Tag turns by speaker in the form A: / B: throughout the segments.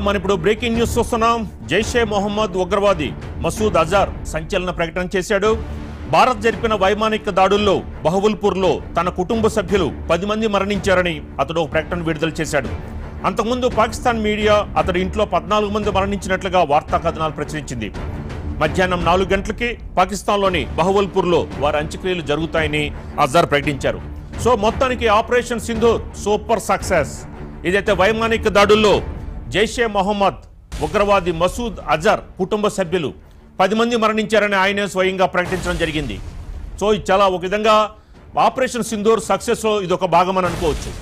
A: మన ఇప్పుడు breaking news చూస్తున్నాం. జైషే మొహమ్మద్ ఉగ్రవాది మసూద్ అజార్ సంచలన ప్రకటన చేశాడు. భారత్ జరిపిన వైమానిక దాడుల్లో బహవల్పూర్లో తన కుటుంబ సభ్యులు 10 మంది మరణించారని అతడు ఒక ప్రకటన విడుదల చేశాడు. అంతకుముందు పాకిస్తాన్ మీడియా అతడి ఇంట్లో 14 మంది మరణించినట్లుగా వార్తా కథనాలు ప్రచురించింది. మధ్యాహ్నం 4 గంటలకి పాకిస్తాన్లోని బహవల్పూర్లో వారి అంత్యక్రియలు జరుగుతాయని అజార్ ప్రకటించారు. సో మొత్తానికి ఆపరేషన్ సింధూర్ సూపర్ సక్సెస్. ఇదైతే వైమానిక దాడుల్లో జైషే మొహమ్మద్ ఉగ్రవాది మసూద్ అజార్ కుటుంబ సభ్యులు 10 మంది మరణించారని ఆయనే స్వయంగా ప్రకటించడం జరిగింది. సో ఇది చాలా ఒక విధంగా ఆపరేషన్ సింధూర్ సక్సెస్లో ఇది ఒక భాగమని అనుకోవచ్చు.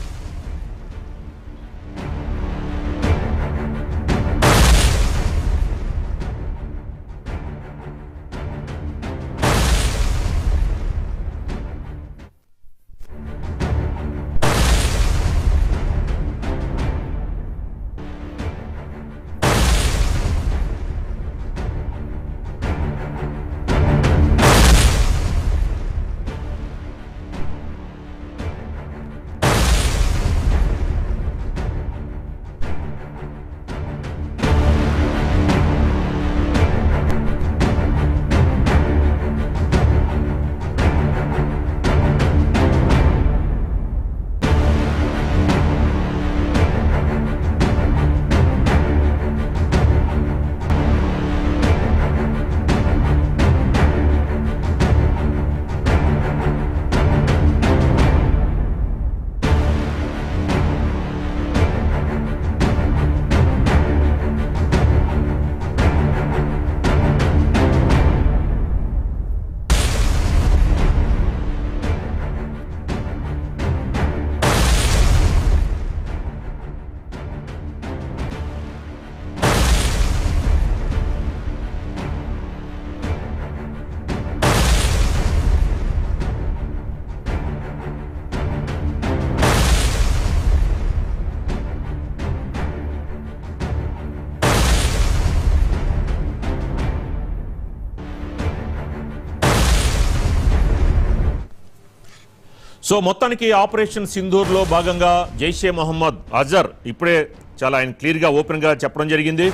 A: సో మొత్తానికి ఆపరేషన్ సింధూర్లో భాగంగా జైషే మొహమ్మద్ అజర్ ఇప్పుడే చాలా ఆయన క్లియర్గా ఓపెన్గా చెప్పడం జరిగింది.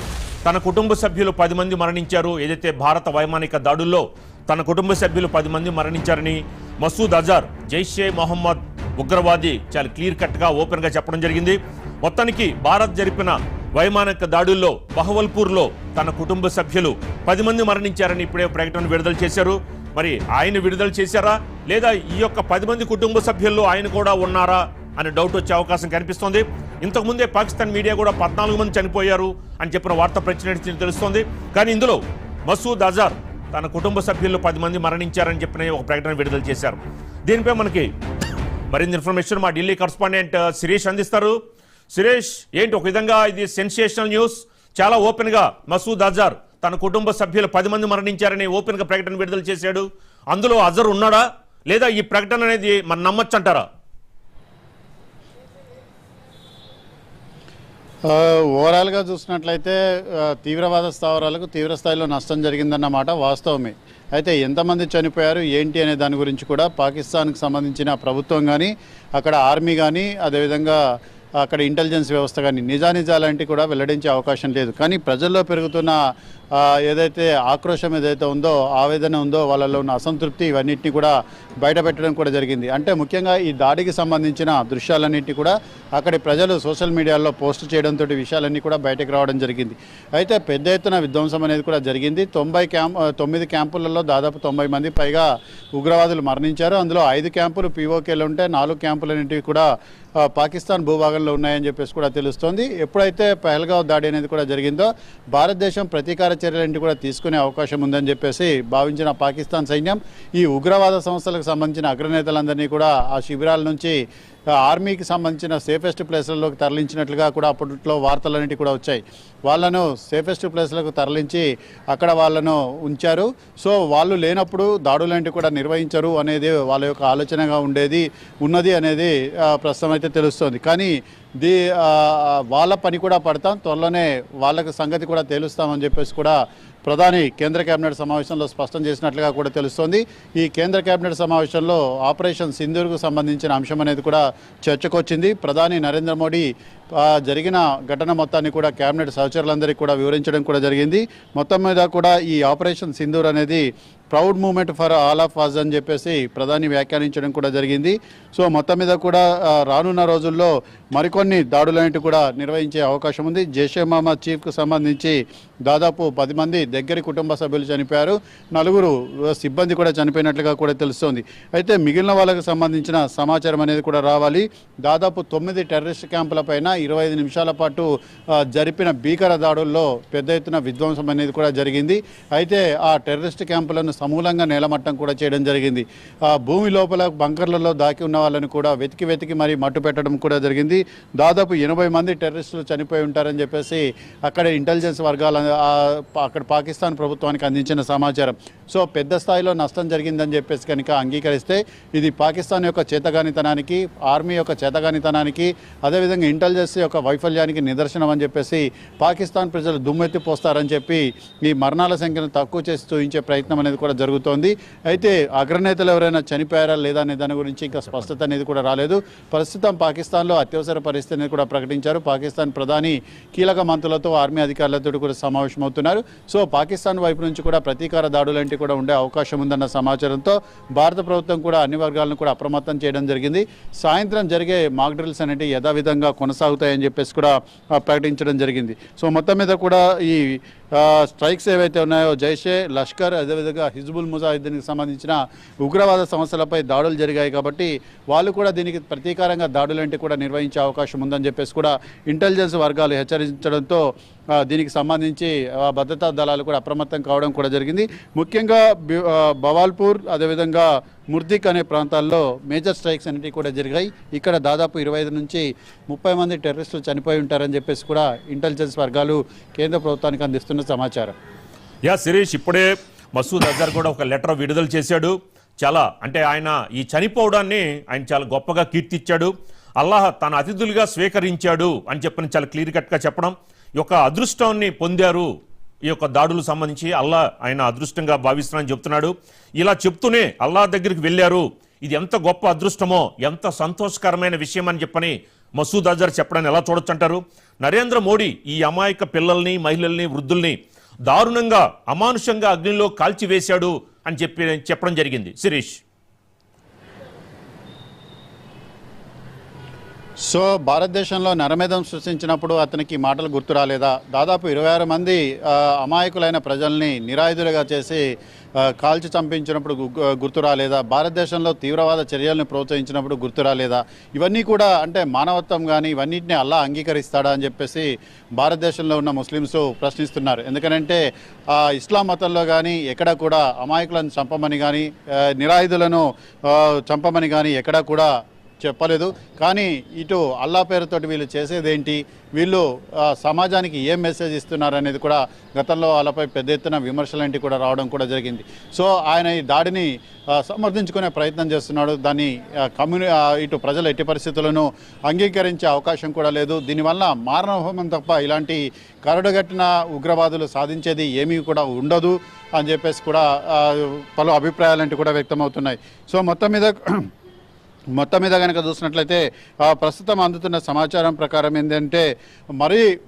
A: తన కుటుంబ సభ్యులు 10 మంది మరణించారు. ఏదైతే భారత వైమానిక దాడుల్లో తన కుటుంబ సభ్యులు 10 మంది మరణించారని మసూద్ అజర్ జైషే మొహమ్మద్ ఉగ్రవాది చాలా క్లియర్ కట్గా ఓపెన్గా చెప్పడం జరిగింది. మొత్తానికి భారత్ జరిపిన వైమానిక దాడుల్లో బహవల్పూర్లో తన కుటుంబ సభ్యులు 10 మంది మరణించారని ఇప్పుడే ప్రకటన విడుదల చేశారు. మరి ఆయన విడుదల చేశారా లేదా ఈ యొక్క 10 మంది కుటుంబ సభ్యుల్లో ఆయన కూడా ఉన్నారా అనే డౌట్ వచ్చే అవకాశం కనిపిస్తోంది. ఇంతకుముందే పాకిస్తాన్ మీడియా కూడా 14 మంది చనిపోయారు అని చెప్పిన వార్త ప్రచురించినట్టు తెలుస్తోంది. కానీ ఇందులో మసూద్ అజార్ తన కుటుంబ సభ్యుల్లో 10 మంది మరణించారని చెప్పిన ఒక ప్రకటన విడుదల చేశారు. దీనిపై మనకి మరిన్ని ఇన్ఫర్మేషన్ మా ఢిల్లీ కరస్పాండెంట్ శిరీష్ అందిస్తారు. శిరీష్, ఏంటి ఒక విధంగా ఇది సెన్సేషనల్ న్యూస్, చాలా ఓపెన్గా మసూద్ అజార్ తన కుటుంబ సభ్యులు 10 మంది మరణించారని ఓపెన్గా ప్రకటన విడుదల చేశాడు. అందులో అజర్ ఉన్నాడా లేదా ఈ ప్రకటన అనేది మనం నమ్మొచ్చు అంటారా?
B: ఓవరాల్గా చూసినట్లయితే తీవ్రవాద స్థావరాలకు తీవ్ర స్థాయిలో నష్టం జరిగిందన్నమాట వాస్తవమే. అయితే ఎంతమంది చనిపోయారు ఏంటి అనే దాని గురించి కూడా పాకిస్తాన్కి సంబంధించిన ప్రభుత్వం కానీ అక్కడ ఆర్మీ కానీ అదేవిధంగా అక్కడ ఇంటెలిజెన్స్ వ్యవస్థ కానీ నిజానిజాలాంటివి కూడా వెల్లడించే అవకాశం లేదు. కానీ ప్రజల్లో పెరుగుతున్న ఏదైతే ఆక్రోశం ఏదైతే ఉందో, ఆవేదన ఉందో, వాళ్ళలో ఉన్న అసంతృప్తి, ఇవన్నింటినీ కూడా బయటపెట్టడం కూడా జరిగింది. అంటే ముఖ్యంగా ఈ దాడికి సంబంధించిన దృశ్యాలన్నింటినీ కూడా అక్కడి ప్రజలు సోషల్ మీడియాలో పోస్ట్ చేయడంతో విషయాలన్నీ కూడా బయటకు రావడం జరిగింది. అయితే పెద్ద ఎత్తున విధ్వంసం అనేది కూడా జరిగింది. 9 క్యాంపులలో దాదాపు 90 మంది పైగా ఉగ్రవాదులు మరణించారు. అందులో 5 క్యాంపులు పీఓకేలు ఉంటే 4 క్యాంపులన్నింటివి కూడా పాకిస్తాన్ భూభాగంలో ఉన్నాయని చెప్పేసి కూడా తెలుస్తోంది. ఎప్పుడైతే పహల్గావ్ దాడి అనేది కూడా జరిగిందో భారతదేశం ప్రతీకార చర్యలంటి కూడా తీసుకునే అవకాశం ఉందని చెప్పేసి భావించిన పాకిస్తాన్ సైన్యం ఈ ఉగ్రవాద సంస్థలకు సంబంధించిన అగ్రనేతలందరినీ కూడా ఆ శిబిరాల నుంచి ఆర్మీకి సంబంధించిన సేఫెస్ట్ ప్లేస్లలోకి తరలించినట్లుగా కూడా అప్పట్లో వార్తలన్నిటి కూడా వచ్చాయి. వాళ్ళను సేఫెస్ట్ ప్లేస్లకు తరలించి అక్కడ వాళ్ళను ఉంచారు. సో వాళ్ళు లేనప్పుడు దాడులాంటివి కూడా నిర్వహించరు అనేది వాళ్ళ యొక్క ఆలోచనగా ఉన్నది అనేది ప్రస్తుతం అయితే తెలుస్తోంది. కానీ వాళ్ళ పని కూడా పడతాం, త్వరలోనే వాళ్ళకి సంగతి కూడా తేలుస్తామని చెప్పేసి కూడా ప్రధాని కేంద్ర కేబినెట్ సమావేశంలో స్పష్టం చేసినట్లుగా కూడా తెలుస్తోంది. ఈ కేంద్ర కేబినెట్ సమావేశంలో ఆపరేషన్ సింధూర్కు సంబంధించిన అంశం అనేది కూడా చర్చకు వచ్చింది. ప్రధాని నరేంద్ర మోడీ జరిగిన ఘటన మొత్తాన్ని కూడా కేబినెట్ సహచరులందరికీ కూడా వివరించడం కూడా జరిగింది. మొత్తం మీద కూడా ఈ ఆపరేషన్ సింధూర్ అనేది proud moment for all of us అని చెప్పేసి ప్రధాని వ్యాఖ్యానించడం కూడా జరిగింది. సో మొత్తం మీద కూడా రానున్న రోజుల్లో మరికొన్ని దాడులన్నిటి కూడా నిర్వహించే అవకాశం ఉంది. జైషే మహమ్మద్ చీఫ్కు సంబంధించి దాదాపు 10 మంది దగ్గరి కుటుంబ సభ్యులు చనిపోయారు, 4 సిబ్బంది కూడా చనిపోయినట్లుగా కూడా తెలుస్తోంది. అయితే మిగిలిన వాళ్ళకు సంబంధించిన సమాచారం అనేది కూడా రావాలి. దాదాపు 9 టెర్రరిస్ట్ క్యాంపులపైన 25 నిమిషాల పాటు జరిపిన భీకర దాడుల్లో పెద్ద ఎత్తున విధ్వంసం అనేది కూడా జరిగింది. అయితే ఆ టెర్రరిస్ట్ క్యాంపులను సమూలంగా నేలమట్టం కూడా చేయడం జరిగింది. భూమి లోపల బంకర్లలో దాకి ఉన్న వాళ్ళని కూడా వెతికి మరి మట్టు పెట్టడం కూడా జరిగింది. దాదాపు 80 మంది టెర్రరిస్టులు చనిపోయి ఉంటారని చెప్పేసి అక్కడ ఇంటెలిజెన్స్ వర్గాల అక్కడ పాకిస్తాన్ ప్రభుత్వానికి అందించిన సమాచారం. సో పెద్ద స్థాయిలో నష్టం జరిగిందని చెప్పేసి కనుక అంగీకరిస్తే ఇది పాకిస్తాన్ యొక్క చేతగానితనానికి, ఆర్మీ యొక్క చేతగానితనానికి, అదేవిధంగా ఇంటెలిజెన్స్ యొక్క వైఫల్యానికి నిదర్శనం అని చెప్పేసి పాకిస్తాన్ ప్రజలు దుమ్మెత్తి పోస్తారని చెప్పి ఈ మరణాల సంఖ్యను తక్కువ చేసి చూపించే ప్రయత్నం అనేది కూడా జరుగుతోంది. అయితే అగ్రనేతలు ఎవరైనా చనిపోయారా లేదా అనే దాని గురించి ఇంకా స్పష్టత అనేది కూడా రాలేదు. ప్రస్తుతం పాకిస్తాన్లో అత్యవసర పరిస్థితి అనేది కూడా ప్రకటించారు. పాకిస్తాన్ ప్రధాని కీలక మంత్రులతో, ఆర్మీ అధికారులతో కూడా సమావేశమవుతున్నారు. సో పాకిస్తాన్ వైపు నుంచి కూడా ప్రతీకార దాడులంటి కూడా ఉండే అవకాశం ఉందన్న సమాచారంతో భారత ప్రభుత్వం కూడా అన్ని వర్గాలను కూడా అప్రమత్తం చేయడం జరిగింది. సాయంత్రం జరిగే మాక్ డ్రిల్స్ అనేవి యథావిధంగా కొనసాగుతాయని చెప్పేసి కూడా ప్రకటించడం జరిగింది. సో మొత్తం మీద కూడా ఈ స్ట్రైక్స్ ఏవైతే ఉన్నాయో జైషే, లష్కర్, అదేవిధంగా హిజ్బుల్ ముజాహిద్దీన్కి సంబంధించిన ఉగ్రవాద సంస్థలపై దాడులు జరిగాయి కాబట్టి వాళ్ళు కూడా దీనికి ప్రతీకారంగా దాడులంటే కూడా నిర్వహించే అవకాశం ఉందని చెప్పేసి కూడా ఇంటెలిజెన్స్ వర్గాలు హెచ్చరించడంతో దీనికి సంబంధించి భద్రతా దళాలు కూడా అప్రమత్తం కావడం కూడా జరిగింది. ముఖ్యంగా బవాల్పూర్, అదేవిధంగా ముర్దిక్ అనే ప్రాంతాల్లో మేజర్ స్ట్రైక్స్ అనేవి కూడా జరిగాయి. ఇక్కడ దాదాపు 25 నుంచి 30 మంది టెర్రరిస్టులు చనిపోయి ఉంటారని చెప్పేసి కూడా ఇంటెలిజెన్స్ వర్గాలు కేంద్ర ప్రభుత్వానికి అందిస్తున్న సమాచారం.
A: శిరీష్, ఇప్పుడే మసూద్ అజర్ కూడా ఒక లెటర్ విడుదల చేశాడు. చాలా అంటే ఆయన ఈ చనిపోవడాన్ని ఆయన చాలా గొప్పగా కీర్తించాడు. అల్లాహ్ తన అతిథులుగా స్వీకరించాడు అని చెప్పని చాలా క్లియర్ కట్గా చెప్పడం, ఈ యొక్క అదృష్టాన్ని పొందారు ఈ యొక్క దాడులకు సంబంధించి అల్లా ఆయన అదృష్టంగా భావిస్తున్నానని చెప్తున్నాడు. ఇలా చెప్తూనే అల్లా దగ్గరికి వెళ్ళారు, ఇది ఎంత గొప్ప అదృష్టమో, ఎంత సంతోషకరమైన విషయం అని చెప్పని మసూద్ అజర్ చెప్పడాన్ని ఎలా చూడొచ్చు అంటారు? నరేంద్ర మోడీ ఈ అమాయక పిల్లల్ని, మహిళల్ని, వృద్ధుల్ని దారుణంగా, అమానుషంగా అగ్నిలో కాల్చివేశాడు అని చెప్పడం జరిగింది. శిరీష్,
B: సో భారతదేశంలో నరమేధం సృష్టించినప్పుడు అతనికి మాటలు గుర్తు రాలేదా? దాదాపు 26 మంది అమాయకులైన ప్రజల్ని నిరాయుధులుగా చేసి కాల్చి చంపించినప్పుడు గుర్తు రాలేదా? భారతదేశంలో తీవ్రవాద చర్యలను ప్రోత్సహించినప్పుడు గుర్తు రాలేదా? ఇవన్నీ కూడా అంటే మానవత్వం కానీ ఇవన్నిటిని అల్లా అంగీకరిస్తాడా అని చెప్పేసి భారతదేశంలో ఉన్న ముస్లిమ్స్ ప్రశ్నిస్తున్నారు. ఎందుకంటే ఇస్లాం మతంలో కానీ ఎక్కడ కూడా అమాయకులను చంపమని కానీ నిరాయుధులను చంపమని కానీ ఎక్కడా కూడా చెప్పలేదు. కానీ ఇటు అల్లా పేరుతోటి వీళ్ళు చేసేదేంటి, వీళ్ళు సమాజానికి ఏం మెసేజ్ ఇస్తున్నారు అనేది కూడా గతంలో వాళ్ళపై పెద్ద ఎత్తున విమర్శలంటి కూడా రావడం కూడా జరిగింది. సో ఆయన ఈ దాడిని సమర్థించుకునే ప్రయత్నం చేస్తున్నాడు. దాన్ని ఇటు ప్రజలు ఎట్టి పరిస్థితులను అంగీకరించే అవకాశం కూడా లేదు. దీనివల్ల మారణహోమం తప్ప ఇలాంటి కరడుగట్టిన ఉగ్రవాదులు సాధించేది ఏమీ కూడా ఉండదు అని చెప్పేసి కూడా పలు అభిప్రాయాలంటి కూడా వ్యక్తమవుతున్నాయి. సో మొత్తం మీద కనుక చూసినట్లయితే ప్రస్తుతం అందుతున్న సమాచారం ప్రకారం ఏంటంటే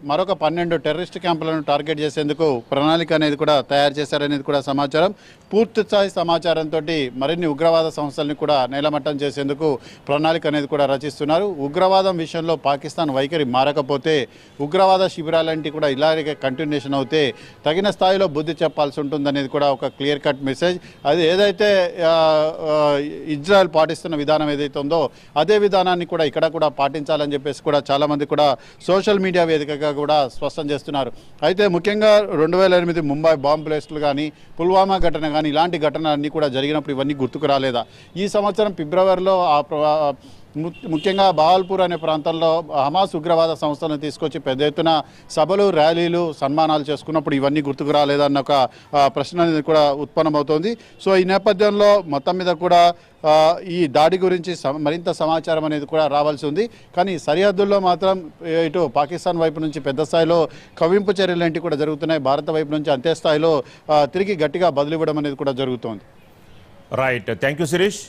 B: మరొక 12 టెర్రరిస్ట్ క్యాంపులను టార్గెట్ చేసేందుకు ప్రణాళిక అనేది కూడా తయారు చేశారనేది కూడా సమాచారం. పూర్తి స్థాయి సమాచారంతో మరిన్ని ఉగ్రవాద సంస్థల్ని కూడా నేలమట్టం చేసేందుకు ప్రణాళిక అనేది కూడా రచిస్తున్నారు. ఉగ్రవాదం విషయంలో పాకిస్తాన్ వైఖరి మారకపోతే, ఉగ్రవాద శిబిరాలంటి కూడా ఇలాగే కంటిన్యూషన్ అవుతే తగిన స్థాయిలో బుద్ధి చెప్పాల్సి ఉంటుందనేది కూడా ఒక క్లియర్ కట్ మెసేజ్. అది ఏదైతే ఇజ్రాయెల్ పాటిస్తున్న విధానం ఏదైతే ఉందో అదే విధానాన్ని కూడా ఇక్కడ కూడా పాటించాలని చెప్పేసి కూడా చాలామంది కూడా సోషల్ మీడియా వేదికగా కూడా స్పష్టం చేస్తున్నారు. అయితే ముఖ్యంగా 2008 ముంబై బాంబ్ బ్లాస్టులు కానీ, పుల్వామా ఘటన కానీ ఇలాంటి ఘటనలన్నీ కూడా జరిగినప్పుడు ఇవన్నీ గుర్తుకు రాలేదా? ఈ సంవత్సరం ఫిబ్రవరిలో ముఖ్యంగా బహాల్పూర్ అనే ప్రాంతంలో హమాస్ ఉగ్రవాద సంస్థలను తీసుకొచ్చి పెద్ద ఎత్తున సభలు ర్యాలీలు సన్మానాలు చేసుకున్నప్పుడు ఇవన్నీ గుర్తుకు రాలేదన్న ఒక ప్రశ్న అనేది కూడా ఉత్పన్నమవుతోంది. సో ఈ నేపథ్యంలో మొత్తం మీద కూడా ఈ దాడి గురించి మరింత సమాచారం అనేది కూడా రావాల్సి ఉంది. కానీ సరిహద్దుల్లో మాత్రం ఇటు పాకిస్తాన్ వైపు నుంచి పెద్ద స్థాయిలో కవ్వింపు చర్యలు ఏంటి కూడా జరుగుతున్నాయి. భారత వైపు నుంచి అంతే స్థాయిలో తిరిగి గట్టిగా బదిలివ్వడం అనేది కూడా జరుగుతోంది.
A: Right, thank you Shirish.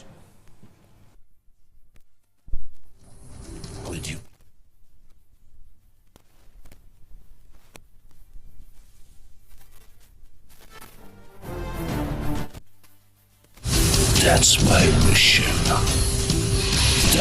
C: That's my mission.